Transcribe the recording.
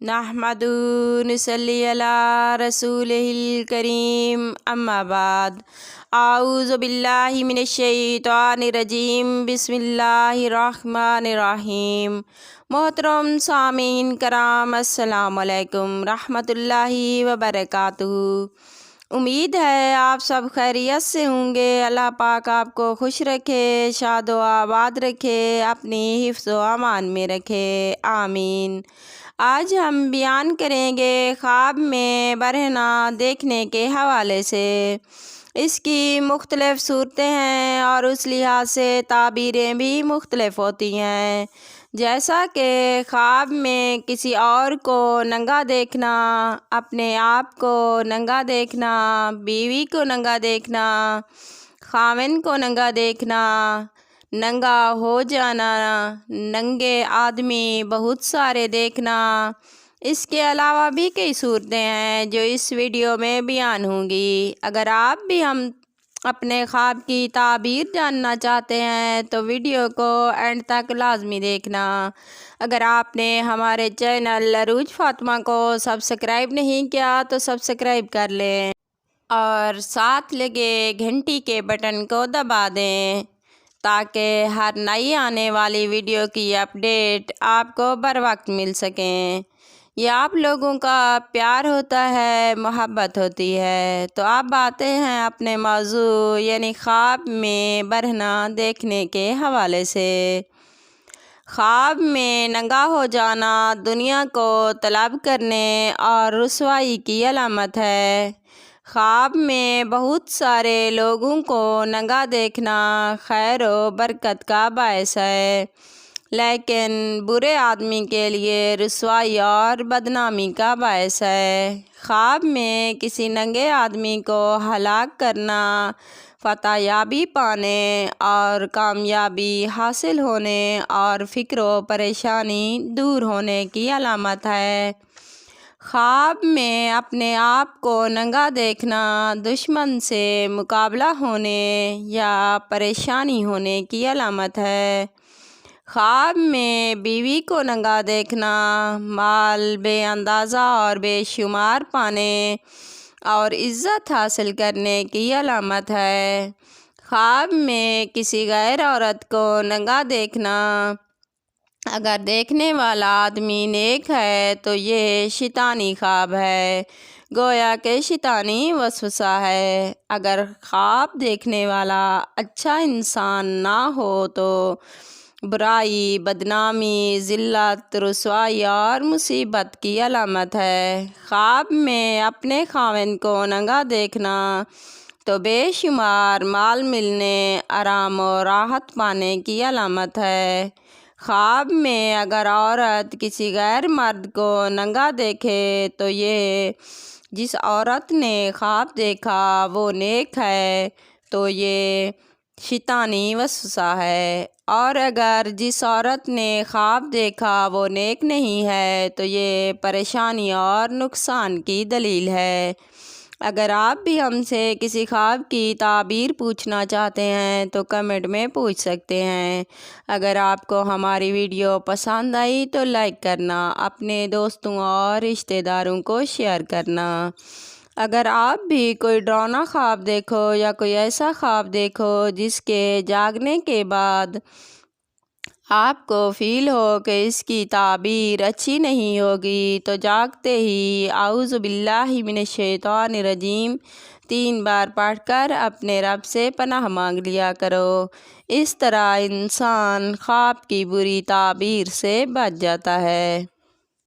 نحمدہ نصلی علی رسولہ الکریم اما بعد اعوذ باللہ من الشیطان الرجیم بسم اللہ الرحمن الرحیم۔ محترم سامعین کرام، السلام علیکم رحمۃ اللہ وبرکاتہ۔ امید ہے آپ سب خیریت سے ہوں گے۔ اللہ پاک آپ کو خوش رکھے، شاد و آباد رکھے، اپنی حفظ و امان میں رکھے، آمین۔ آج ہم بیان کریں گے خواب میں برہنہ دیکھنے کے حوالے سے۔ اس کی مختلف صورتیں ہیں اور اس لحاظ سے تعبیریں بھی مختلف ہوتی ہیں، جیسا کہ خواب میں کسی اور کو ننگا دیکھنا، اپنے آپ کو ننگا دیکھنا، بیوی کو ننگا دیکھنا، خاوند کو ننگا دیکھنا، ننگا ہو جانا، ننگے آدمی بہت سارے دیکھنا۔ اس کے علاوہ بھی کئی صورتیں ہیں جو اس ویڈیو میں بیان ہوں گی۔ اگر آپ بھی ہم اپنے خواب کی تعبیر جاننا چاہتے ہیں تو ویڈیو کو اینڈ تک لازمی دیکھنا۔ اگر آپ نے ہمارے چینل عروج فاطمہ کو سبسکرائب نہیں کیا تو سبسکرائب کر لیں اور ساتھ لگے گھنٹی کے بٹن کو دبا دیں تاکہ ہر نئی آنے والی ویڈیو کی اپڈیٹ آپ کو بر وقت مل سکیں۔ یہ آپ لوگوں کا پیار ہوتا ہے، محبت ہوتی ہے۔ تو اب آتے ہیں اپنے موضوع یعنی خواب میں برہنہ دیکھنے کے حوالے سے۔ خواب میں ننگا ہو جانا دنیا کو طلب کرنے اور رسوائی کی علامت ہے۔ خواب میں بہت سارے لوگوں کو ننگا دیکھنا خیر و برکت کا باعث ہے، لیکن برے آدمی کے لیے رسوائی اور بدنامی کا باعث ہے۔ خواب میں کسی ننگے آدمی کو ہلاک کرنا فتح یابی پانے اور کامیابی حاصل ہونے اور فکر و پریشانی دور ہونے کی علامت ہے۔ خواب میں اپنے آپ کو ننگا دیکھنا دشمن سے مقابلہ ہونے یا پریشانی ہونے کی علامت ہے۔ خواب میں بیوی کو ننگا دیکھنا مال بے اندازہ اور بے شمار پانے اور عزت حاصل کرنے کی علامت ہے۔ خواب میں کسی غیر عورت کو ننگا دیکھنا اگر دیکھنے والا آدمی نیک ہے تو یہ شیطانی خواب ہے، گویا کہ شیطانی وسوسہ ہے۔ اگر خواب دیکھنے والا اچھا انسان نہ ہو تو برائی، بدنامی، ذلت، رسوائی اور مصیبت کی علامت ہے۔ خواب میں اپنے خاوند کو ننگا دیکھنا تو بے شمار مال ملنے، آرام و راحت پانے کی علامت ہے۔ خواب میں اگر عورت کسی غیر مرد کو ننگا دیکھے تو یہ جس عورت نے خواب دیکھا وہ نیک ہے تو یہ شیطانی وسوسہ ہے، اور اگر جس عورت نے خواب دیکھا وہ نیک نہیں ہے تو یہ پریشانی اور نقصان کی دلیل ہے۔ اگر آپ بھی ہم سے کسی خواب کی تعبیر پوچھنا چاہتے ہیں تو کمنٹ میں پوچھ سکتے ہیں۔ اگر آپ کو ہماری ویڈیو پسند آئی تو لائک کرنا، اپنے دوستوں اور رشتہ داروں کو شیئر کرنا۔ اگر آپ بھی کوئی ڈراؤنا خواب دیکھو یا کوئی ایسا خواب دیکھو جس کے جاگنے کے بعد آپ کو فیل ہو کہ اس کی تعبیر اچھی نہیں ہوگی تو جاگتے ہی اعوذ باللہ من الشیطان الرجیم 3 بار پڑھ کر اپنے رب سے پناہ مانگ لیا کرو۔ اس طرح انسان خواب کی بری تعبیر سے بچ جاتا ہے۔